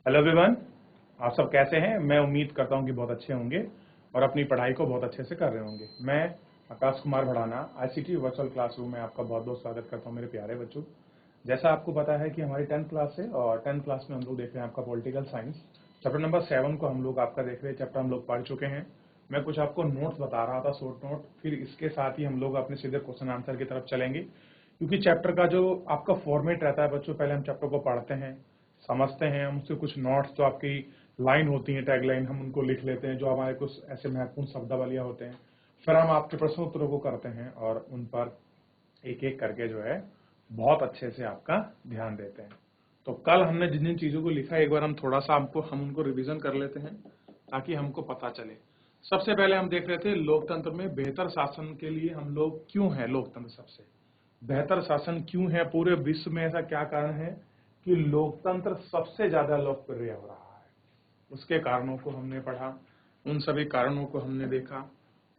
Hello everyone, आप सब कैसे हैं। मैं उम्मीद करता हूं कि बहुत अच्छे होंगे और अपनी पढ़ाई को बहुत अच्छे से कर रहे होंगे। मैं Akash Kumar Bhadana ICT virtual classroom में आपका बहुत बहुत स्वागत करता हूं मेरे प्यारे बच्चों। जैसा आपको पता है कि हमारी 10th क्लास है और 10th क्लास में हम लोग देख रहे हैं आपका पॉलिटिकल साइंस चैप्टर नंबर 7 को हम लोग आपका देख रहे हैं। चैप्टर हम लोग पढ़ चुके हैं। मैं कुछ आपको नोट्स बता रहा था, शॉर्ट नोट, फिर इसके साथ ही हम लोग अपने सीधे क्वेश्चन आंसर की तरफ चलेंगे, क्योंकि चैप्टर का जो आपका फॉर्मेट रहता है बच्चों, पहले हम चैप्टर को पढ़ते हैं, समझते हैं, हम उससे कुछ नोट्स जो आपकी लाइन होती है, टैग लाइन, हम उनको लिख लेते हैं जो हमारे कुछ ऐसे महत्वपूर्ण शब्दावलियां होते हैं। फिर हम आपके प्रश्न उत्तरों को करते हैं और उन पर एक एक करके जो है बहुत अच्छे से आपका ध्यान देते हैं। तो कल हमने जिन जिन चीजों को लिखा है एक बार हम थोड़ा सा हम उनको रिवीजन कर लेते हैं ताकि हमको पता चले। सबसे पहले हम देख रहे थे लोकतंत्र में बेहतर शासन के लिए हम लोग क्यों है, लोकतंत्र सबसे बेहतर शासन क्यों है पूरे विश्व में, ऐसा क्या कारण है कि लोकतंत्र सबसे ज्यादा लोकप्रिय हो रहा है। उसके कारणों को हमने पढ़ा, उन सभी कारणों को हमने देखा।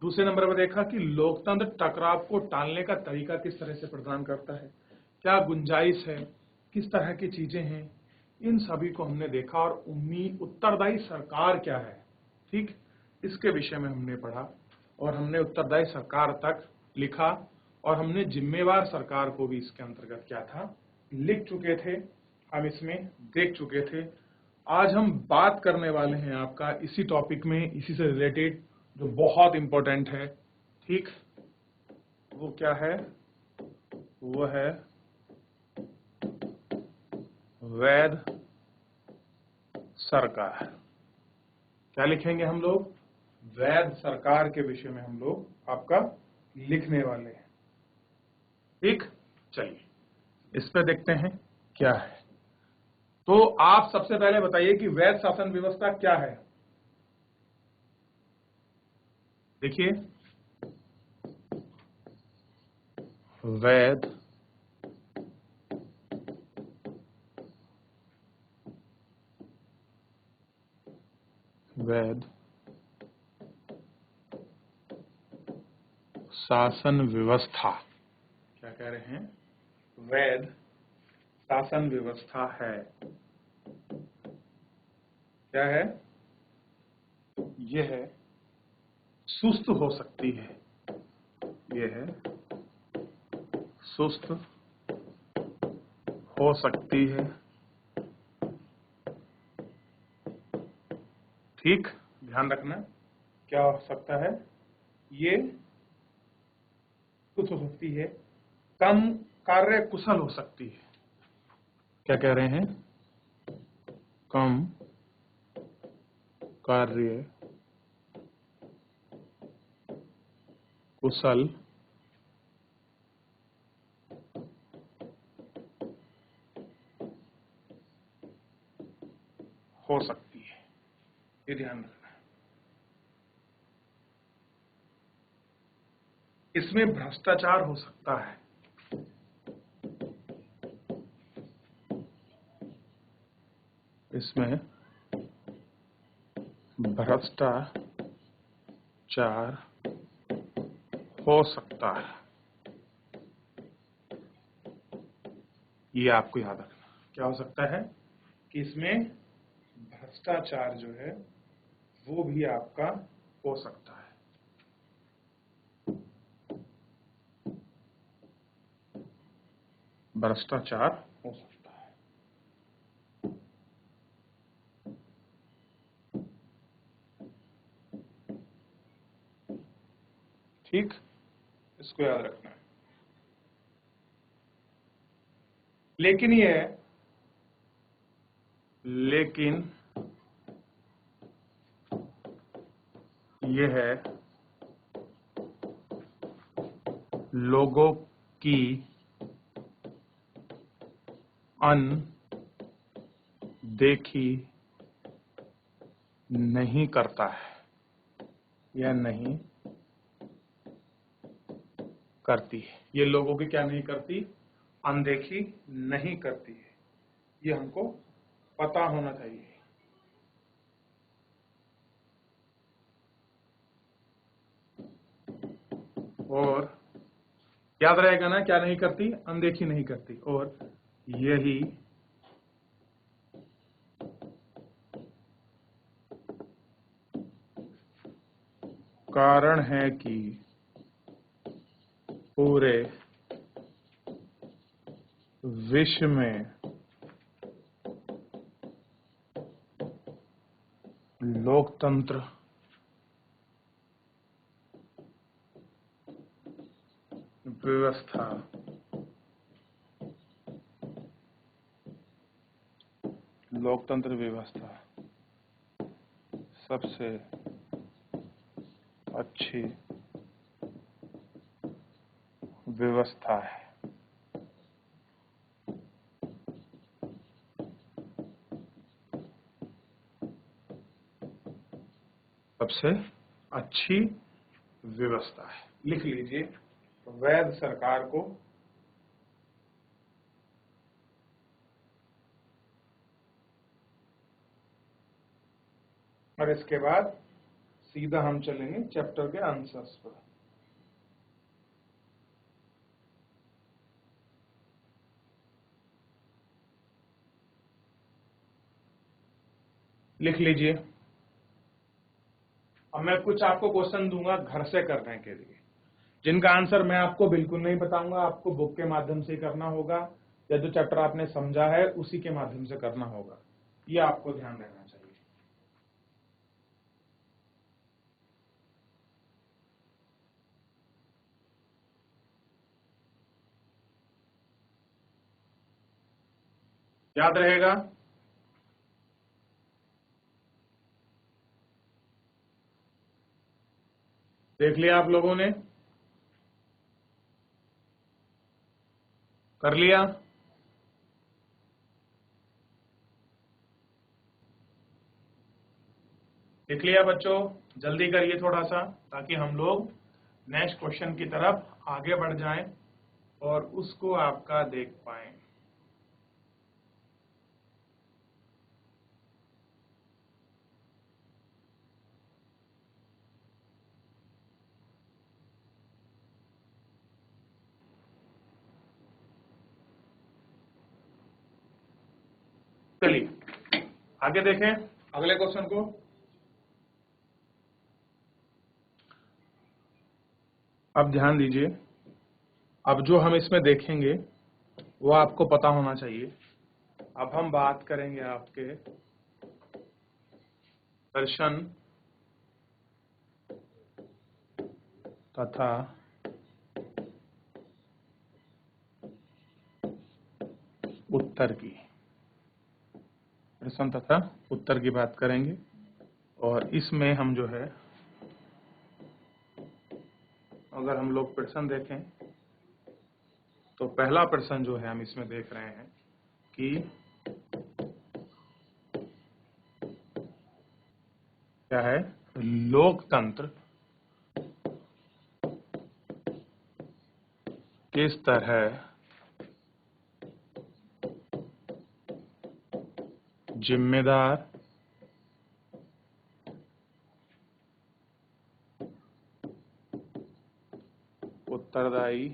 दूसरे नंबर पर देखा कि लोकतंत्र टकराव को टालने का तरीका किस तरह से प्रदान करता है, क्या गुंजाइश है, किस तरह की चीजें हैं, इन सभी को हमने देखा। और उत्तरदायी सरकार क्या है, ठीक, इसके विषय में हमने पढ़ा और हमने उत्तरदायी सरकार तक लिखा और हमने जिम्मेवार सरकार को भी इसके अंतर्गत क्या था लिख चुके थे, हम इसमें देख चुके थे। आज हम बात करने वाले हैं आपका इसी टॉपिक में, इसी से रिलेटेड जो बहुत इंपॉर्टेंट है, ठीक, वो क्या है, वो है वैध सरकार। क्या लिखेंगे हम लोग, वैध सरकार के विषय में हम लोग आपका लिखने वाले हैं। ठीक, चलिए इस पे देखते हैं क्या है। तो आप सबसे पहले बताइए कि वैध शासन व्यवस्था क्या है। देखिए, वैध शासन व्यवस्था, क्या कह रहे हैं, वैध शासन व्यवस्था है, क्या है, यह है सुस्त हो सकती है, यह है सुस्त हो सकती है, ठीक, ध्यान रखना क्या हो सकता है, ये सुस्त हो सकती है, कम कार्य कुशल हो सकती है, क्या कह रहे हैं, कम कार्य कुशल हो सकती है, ये ध्यान रखना। इसमें भ्रष्टाचार हो सकता है, इसमें भ्रष्टाचार हो सकता है, ये आपको याद रखना। क्या हो सकता है कि इसमें भ्रष्टाचार जो है वो भी आपका हो सकता है। भ्रष्टाचार हो सकता है, ठीक, इसको याद रखना है। लेकिन ये है लोगों की अनदेखी नहीं करता है या नहीं करती है। ये लोगों की क्या नहीं करती, अनदेखी नहीं करती है, ये हमको पता होना चाहिए। और याद रहेगा ना, क्या नहीं करती, अनदेखी नहीं करती। और यही कारण है कि पूरे विश्व में लोकतंत्र व्यवस्था सबसे अच्छी व्यवस्था है। सबसे अच्छी व्यवस्था है। लिख लीजिए वैध सरकार को और इसके बाद सीधा हम चलेंगे चैप्टर के आंसर्स पर। लिख लीजिए। अब मैं कुछ आपको क्वेश्चन दूंगा घर से करने के लिए, जिनका आंसर मैं आपको बिल्कुल नहीं बताऊंगा, आपको बुक के माध्यम से करना होगा या जो चैप्टर आपने समझा है उसी के माध्यम से करना होगा। ये आपको ध्यान देना चाहिए। याद रहेगा? देख लिया आप लोगों ने? कर लिया? लिख लिया बच्चों? जल्दी करिए थोड़ा सा, ताकि हम लोग नेक्स्ट क्वेश्चन की तरफ आगे बढ़ जाएं और उसको आपका देख पाएं। चलिए आगे देखें अगले क्वेश्चन को। अब ध्यान दीजिए, अब जो हम इसमें देखेंगे वो आपको पता होना चाहिए। अब हम बात करेंगे आपके दर्शन तथा उत्तर की, प्रश्न तथा उत्तर की बात करेंगे। और इसमें हम जो है, अगर हम लोग प्रश्न देखें तो पहला प्रश्न जो है हम इसमें देख रहे हैं कि क्या है, लोकतंत्र किस तरह जिम्मेदार, उत्तरदायी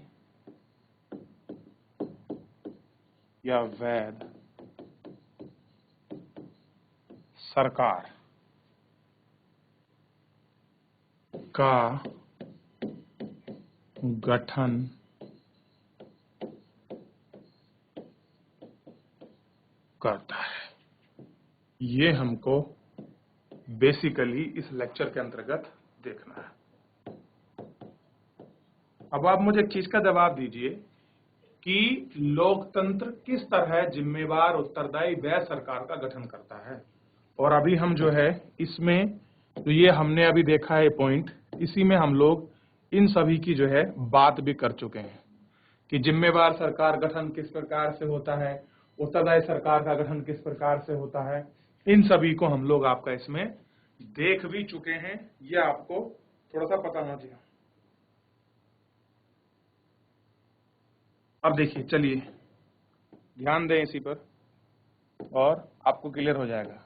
या वैध सरकार का गठन करता है, ये हमको बेसिकली इस लेक्चर के अंतर्गत देखना है। अब आप मुझे एक चीज का जवाब दीजिए कि लोकतंत्र किस तरह जिम्मेवार, उत्तरदायी वैध सरकार का गठन करता है। और अभी हम जो है इसमें, तो ये हमने अभी देखा है पॉइंट, इसी में हम लोग इन सभी की जो है बात भी कर चुके हैं कि जिम्मेवार सरकार गठन किस प्रकार से होता है, उत्तरदायी सरकार का गठन किस प्रकार से होता है। इन सभी को हम लोग आपका इसमें देख भी चुके हैं, यह आपको थोड़ा सा पता होना चाहिए। अब देखिए, चलिए ध्यान दें इसी पर और आपको क्लियर हो जाएगा।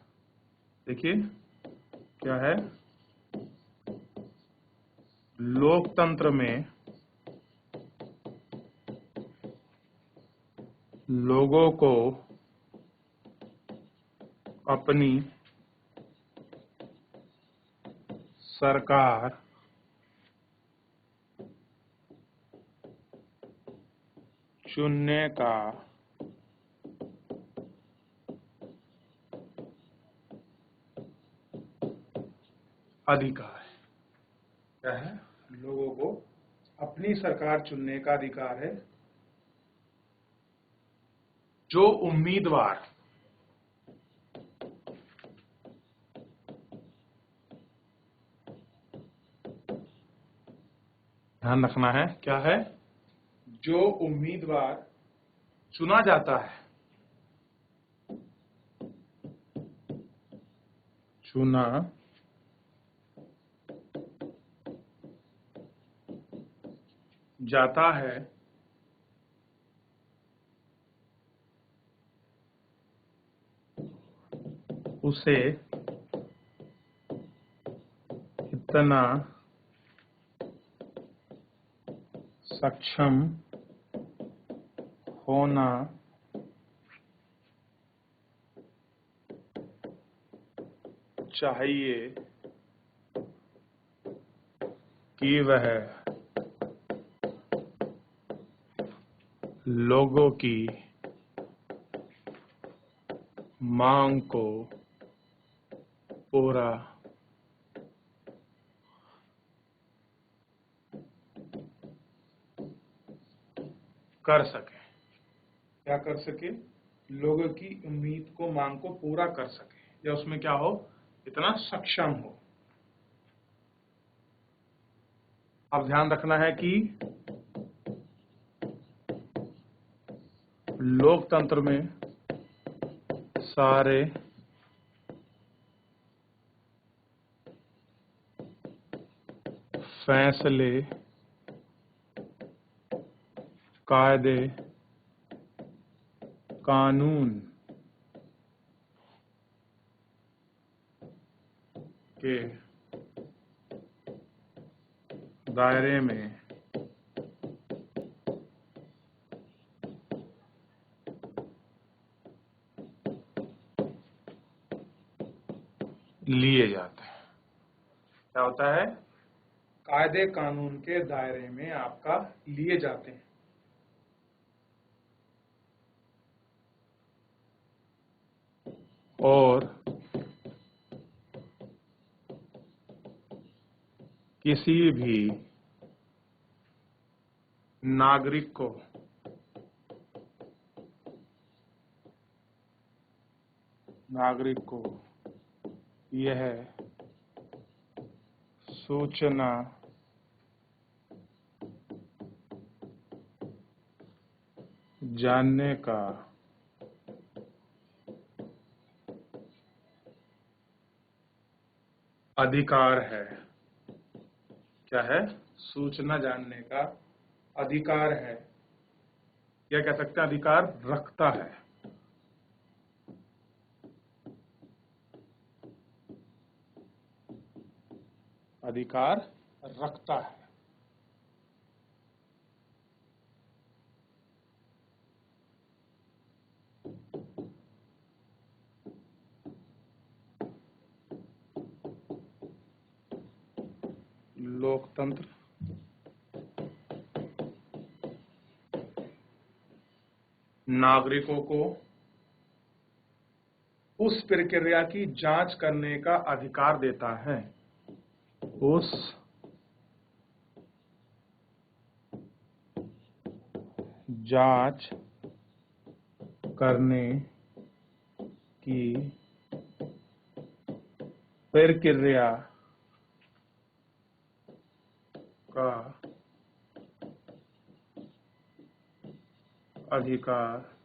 देखिए क्या है, लोकतंत्र में लोगों को अपनी सरकार चुनने का अधिकार है। क्या है? लोगों को अपनी सरकार चुनने का अधिकार है। जो उम्मीदवार ध्यान रखना है, क्या है? जो उम्मीदवार चुना जाता है, चुना जाता है, उसे इतना सक्षम होना चाहिए कि वह लोगों की मांग को पूरा कर सके। क्या कर सके? लोगों की उम्मीद को, मांग को पूरा कर सके, या उसमें क्या हो? इतना सक्षम हो। अब ध्यान रखना है कि लोकतंत्र में सारे फैसले, कायदे, कानून के दायरे में लिए जाते हैं। क्या होता है? कायदे कानून के दायरे में आपका लिए जाते हैं। और किसी भी नागरिक को यह सूचना जानने का अधिकार है। क्या है? सूचना जानने का अधिकार है। क्या कह सकते हैं? अधिकार रखता है। अधिकार रखता है। लोकतंत्र नागरिकों को उस प्रक्रिया की जांच करने का अधिकार देता है। उस जांच करने की प्रक्रिया का अधिकार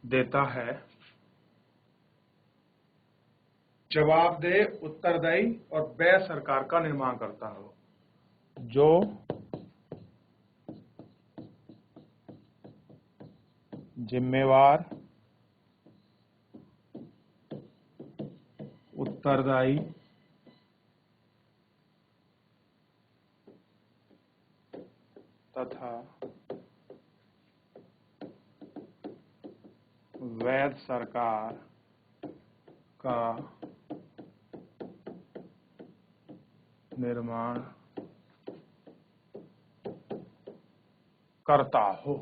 देता है। जवाबदेह, उत्तरदायी और व्यय सरकार का निर्माण करता हो। जो जिम्मेवार, उत्तरदायी तथा वैध सरकार का निर्माण करता हो,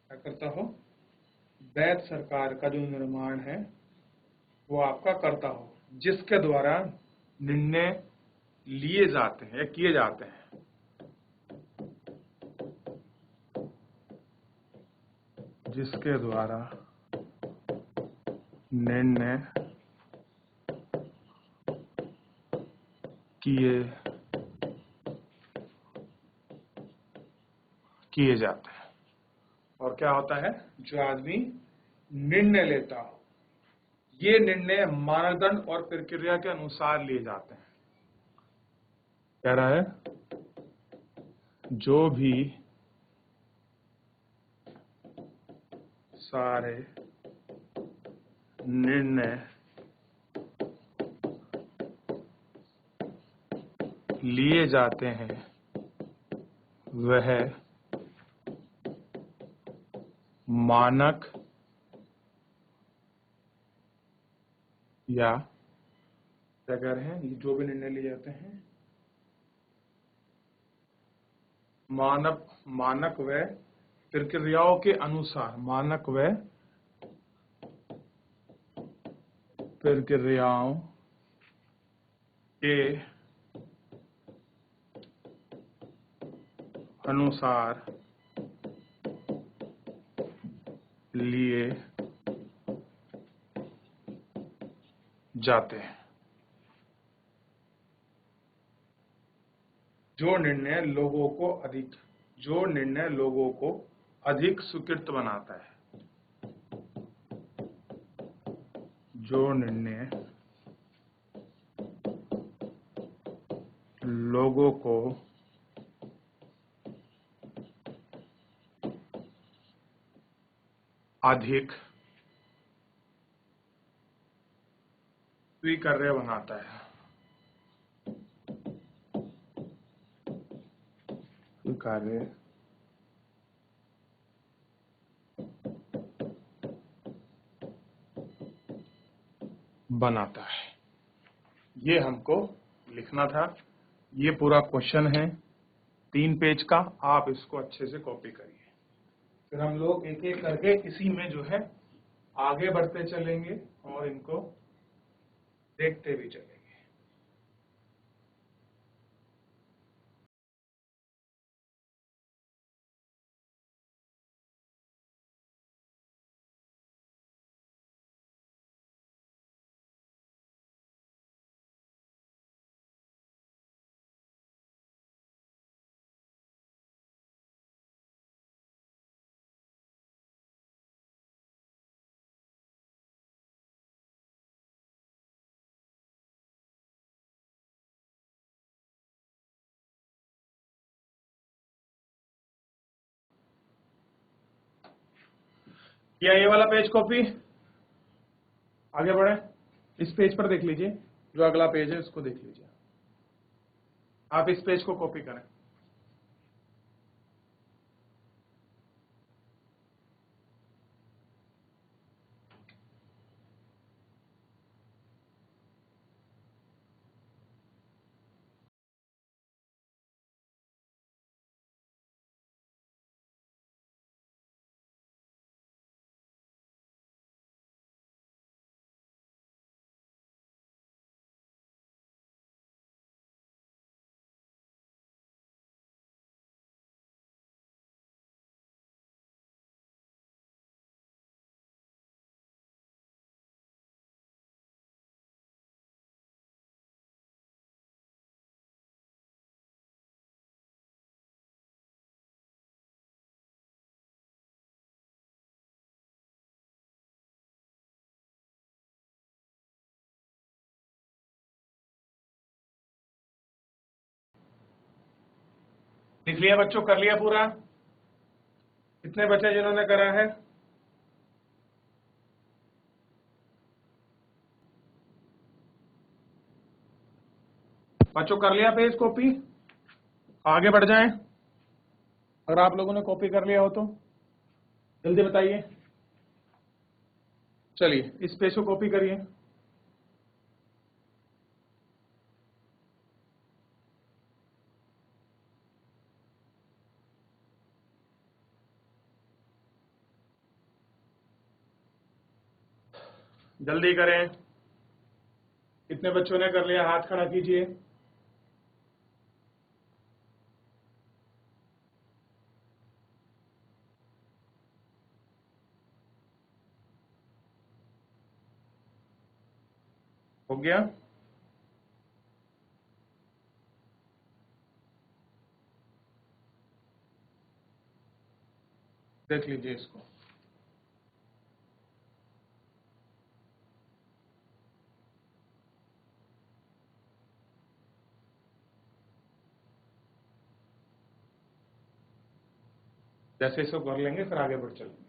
क्या करता हो, वैध सरकार का जो निर्माण है वो आपका करता हो, जिसके द्वारा निर्णय लिए जाते हैं या किए जाते हैं, जिसके द्वारा निर्णय किए जाते हैं। और क्या होता है, जो आदमी निर्णय लेता हो, ये निर्णय मानदंड और प्रक्रिया के अनुसार लिए जाते हैं। कह रहा है जो भी सारे निर्णय लिए जाते हैं वह मानक या क्या कह रहे हैं, ये जो भी निर्णय लिए जाते हैं मानक व प्रक्रियाओं के अनुसार, मानक व प्रक्रियाओं के अनुसार लिए जाते हैं। जो निर्णय लोगों को अधिक स्वीकृत बनाता है, जो निर्णय लोगों को अधिक स्वीकार्य बनाता है, स्वीकार्य बनाता है। ये हमको लिखना था। ये पूरा क्वेश्चन है 3 पेज का, आप इसको अच्छे से कॉपी करिए। फिर हम लोग एक एक करके इसी में जो है आगे बढ़ते चलेंगे और इनको देखते भी चलेंगे। क्या ये वाला पेज कॉपी, आगे बढ़े, इस पेज पर देख लीजिए, जो अगला पेज है उसको देख लीजिए। आप इस पेज को कॉपी करें। लिख लिया बच्चों, कर लिया पूरा? कितने बच्चे जिन्होंने करा है? बच्चों कर लिया पेज कॉपी? आगे बढ़ जाएं। अगर आप लोगों ने कॉपी कर लिया हो तो जल्दी बताइए। चलिए इस पेज को कॉपी करिए। जल्दी करें। कितने बच्चों ने कर लिया, हाथ खड़ा कीजिए। हो गया? देख लीजिए इसको। जैसे इसको कर लेंगे फिर आगे बढ़ चलेंगे।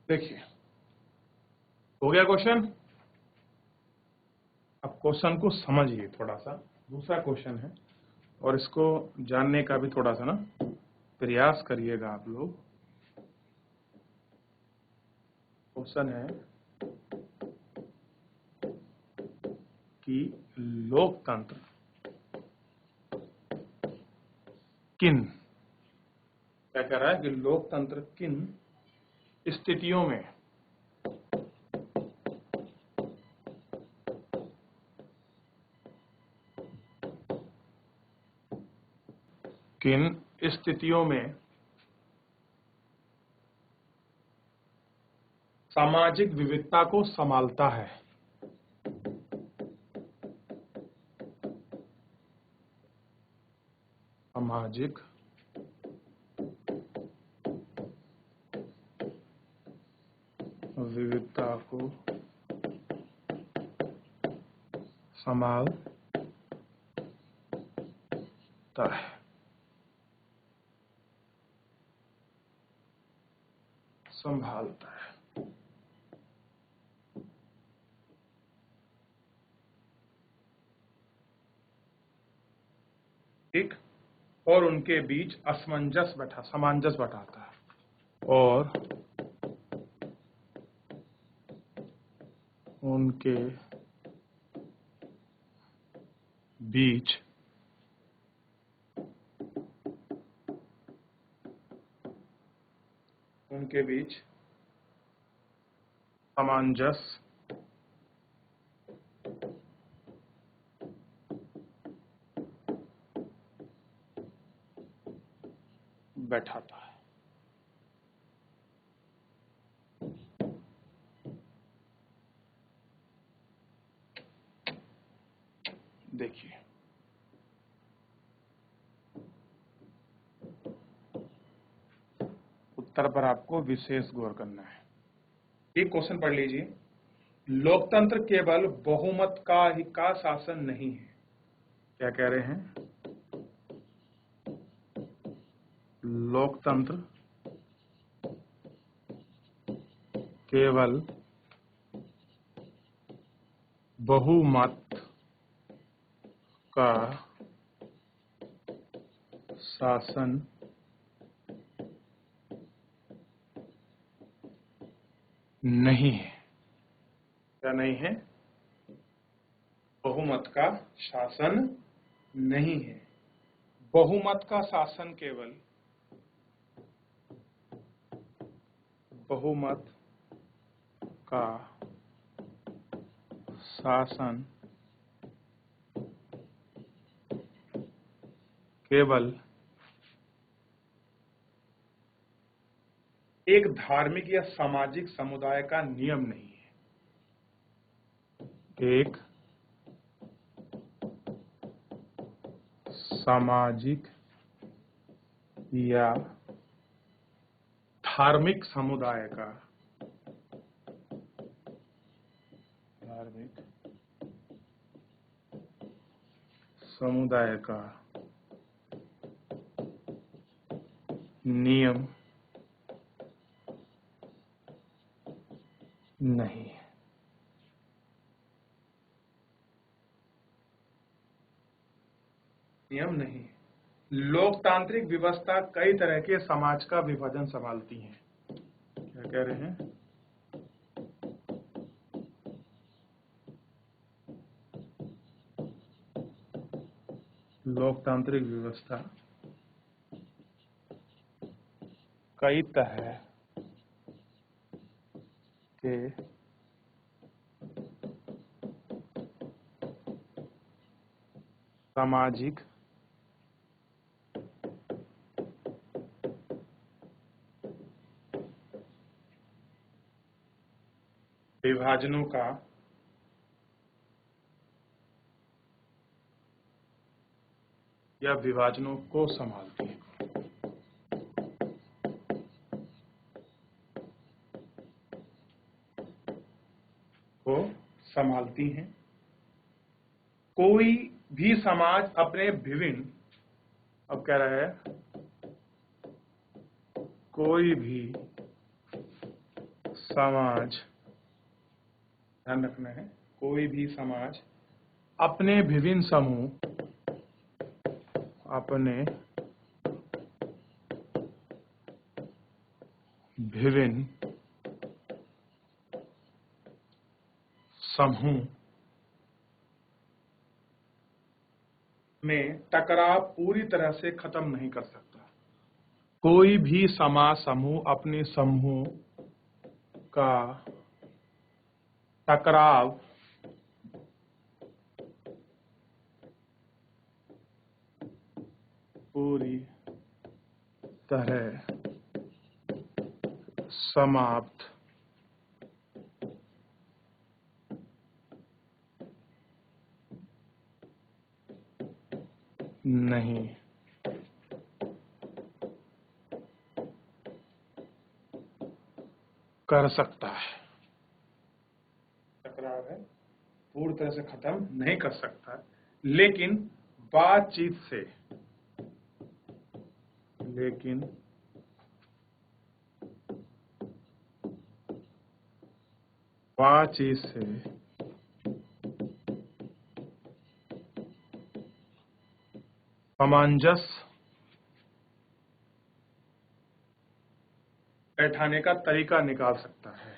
देखिए, हो गया क्वेश्चन। अब क्वेश्चन को समझिए थोड़ा सा। दूसरा क्वेश्चन है और इसको जानने का भी थोड़ा सा ना प्रयास करिएगा आप लोग। क्वेश्चन है कि लोकतंत्र किन, क्या कह रहा है कि लोकतंत्र किन स्थितियों में सामाजिक विविधता को संभालता है। सामाजिक विविधता को संभालता है। ठीक। और उनके बीच सामंजस्य बैठाता है। और उनके बीच सामंजस्य बैठाता है। देखिए, उत्तर पर आपको विशेष गौर करना है। एक क्वेश्चन पढ़ लीजिए। लोकतंत्र केवल बहुमत का शासन नहीं है। क्या कह रहे हैं? लोकतंत्र केवल बहुमत का शासन नहीं है। क्या नहीं है? बहुमत का शासन नहीं है। बहुमत का शासन केवल बहुमत का शासन केवल एक धार्मिक या सामाजिक समुदाय का नियम नहीं है। एक सामाजिक या धार्मिक समुदाय का नियम नहीं है। नियम नहीं है। लोकतांत्रिक व्यवस्था कई तरह के समाज का विभाजन संभालती है। क्या कह रहे हैं? लोकतांत्रिक व्यवस्था कई तरह के सामाजिक विभाजनों का या विभाजनों को संभालती है। को संभालती हैं। कोई भी समाज अपने विभिन्न, अब कह रहा है कोई भी समाज, ध्यान रखना है, कोई भी समाज अपने विभिन्न समूह, अपने विभिन्न समूह में टकराव पूरी तरह से खत्म नहीं कर सकता। कोई भी समाज समूह अपने समूह का टकराव पूरी तरह समाप्त नहीं कर सकता है। टकराव है पूरी तरह से खत्म नहीं कर सकता है, लेकिन बातचीत से, सामंजस्य बैठाने का तरीका निकाल सकता है।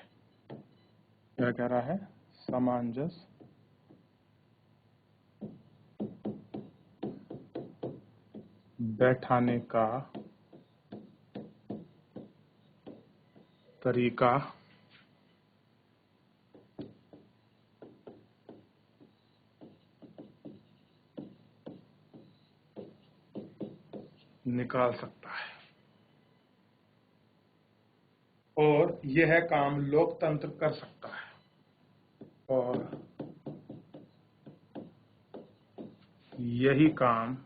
क्या कह रहा है? सामंजस्य बैठाने का तरीका निकाल सकता है, और यह काम लोकतंत्र कर सकता है, और यही काम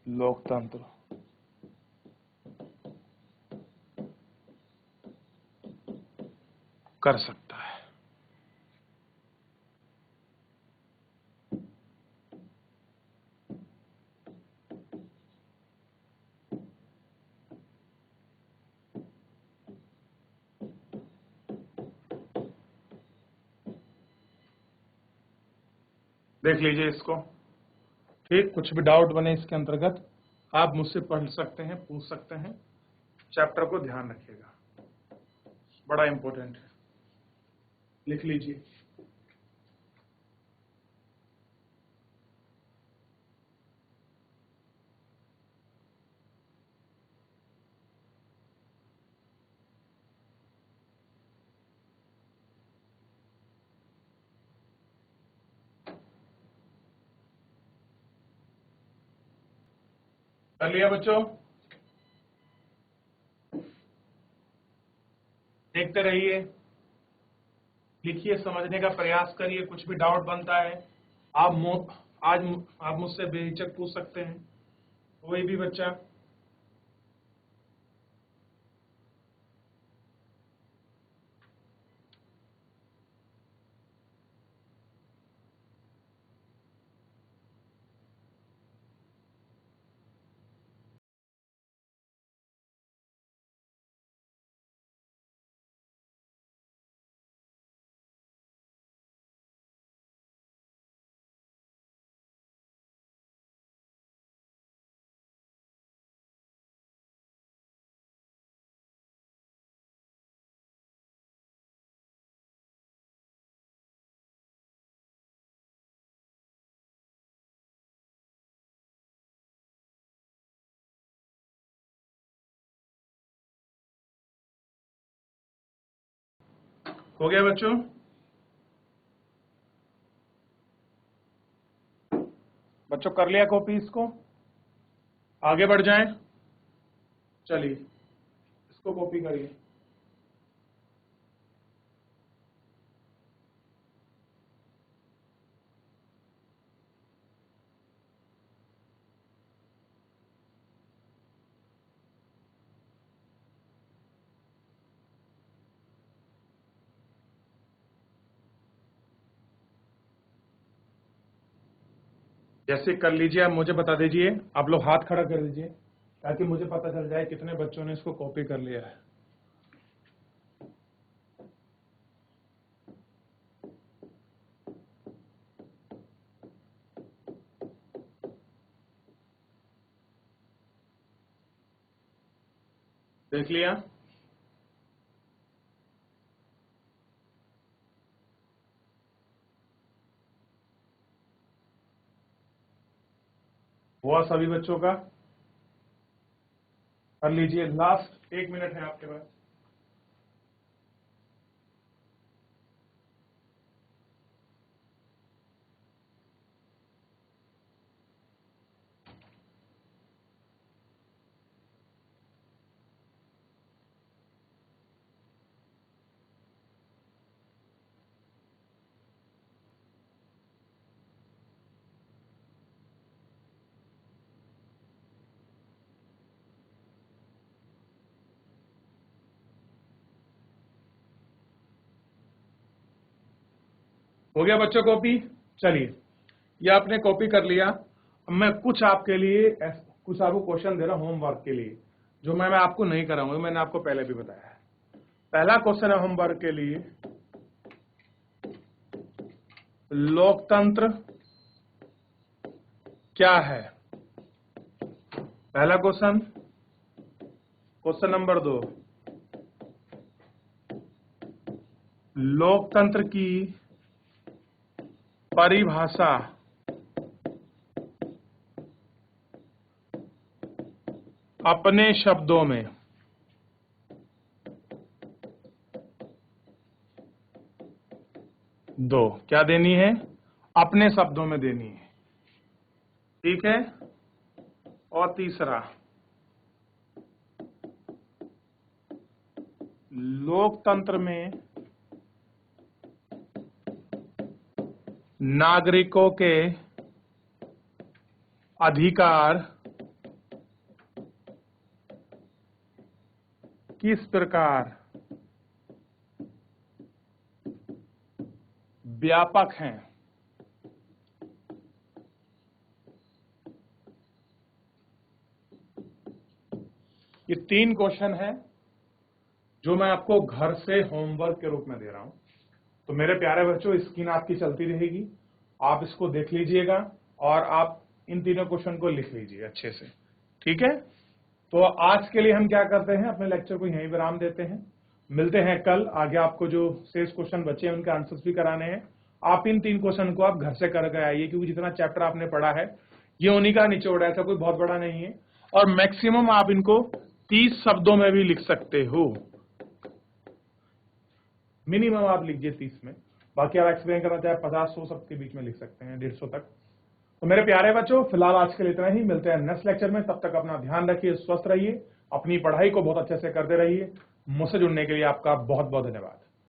लोकतंत्र कर सकता है। देख लीजिए इसको, ठीक। कुछ भी डाउट बने इसके अंतर्गत आप मुझसे पढ़ सकते हैं, पूछ सकते हैं। चैप्टर को ध्यान रखिएगा, बड़ा इंपॉर्टेंट है। लिख लीजिए। कर लिया बच्चों? देखते रहिए, लिखिए, समझने का प्रयास करिए। कुछ भी डाउट बनता है आज आप मुझसे बेहिचक पूछ सकते हैं, कोई भी बच्चा। हो गया बच्चों? बच्चों कर लिया कॉपी इसको? आगे बढ़ जाएं? चलिए इसको कॉपी करिए। जैसे कर लीजिए, आप मुझे बता दीजिए, आप लोग हाथ खड़ा कर दीजिए ताकि मुझे पता चल जाए कितने बच्चों ने इसको कॉपी कर लिया है। देख लिया? हुआ सभी बच्चों का? कर लीजिए, लास्ट 1 मिनट है आपके पास। हो गया बच्चों कॉपी? चलिए, ये आपने कॉपी कर लिया। अब मैं कुछ आपके लिए कुछ आपको क्वेश्चन दे रहा हूं होमवर्क के लिए, जो मैं आपको नहीं कराऊंगा, मैंने आपको पहले भी बताया है। पहला क्वेश्चन है होमवर्क के लिए, लोकतंत्र क्या है? पहला क्वेश्चन। क्वेश्चन नंबर 2, लोकतंत्र की परिभाषा अपने शब्दों में। दो क्या देनी है? अपने शब्दों में देनी है, ठीक है। और तीसरा, लोकतंत्र में नागरिकों के अधिकार किस प्रकार व्यापक हैं? ये 3 क्वेश्चन है जो मैं आपको घर से होमवर्क के रूप में दे रहा हूं। तो मेरे प्यारे बच्चों, स्क्रीन आपकी चलती रहेगी, आप इसको देख लीजिएगा और आप इन तीनों क्वेश्चन को लिख लीजिए अच्छे से, ठीक है। तो आज के लिए हम क्या करते हैं, अपने लेक्चर को यहीं विराम देते हैं। मिलते हैं कल। आगे आपको जो शेष क्वेश्चन बचे हैं उनके आंसर्स भी कराने हैं। आप इन 3 क्वेश्चन को आप घर से करके आइए, क्योंकि जितना चैप्टर आपने पढ़ा है ये उन्हीं का निचोड़ है, ऐसा कोई बहुत बड़ा नहीं है। और मैक्सिमम आप इनको 30 शब्दों में भी लिख सकते हो, मिनिमम आप लीजिए 30 में। बाकी आप एक्सप्लेन करना चाहे 50-100 शब्द के बीच में लिख सकते हैं, 150 तक। तो मेरे प्यारे बच्चों, फिलहाल आज के लिए इतना ही। मिलते हैं नेक्स्ट लेक्चर में। तब तक अपना ध्यान रखिए, स्वस्थ रहिए, अपनी पढ़ाई को बहुत अच्छे से करते रहिए। मुझसे जुड़ने के लिए आपका बहुत बहुत धन्यवाद।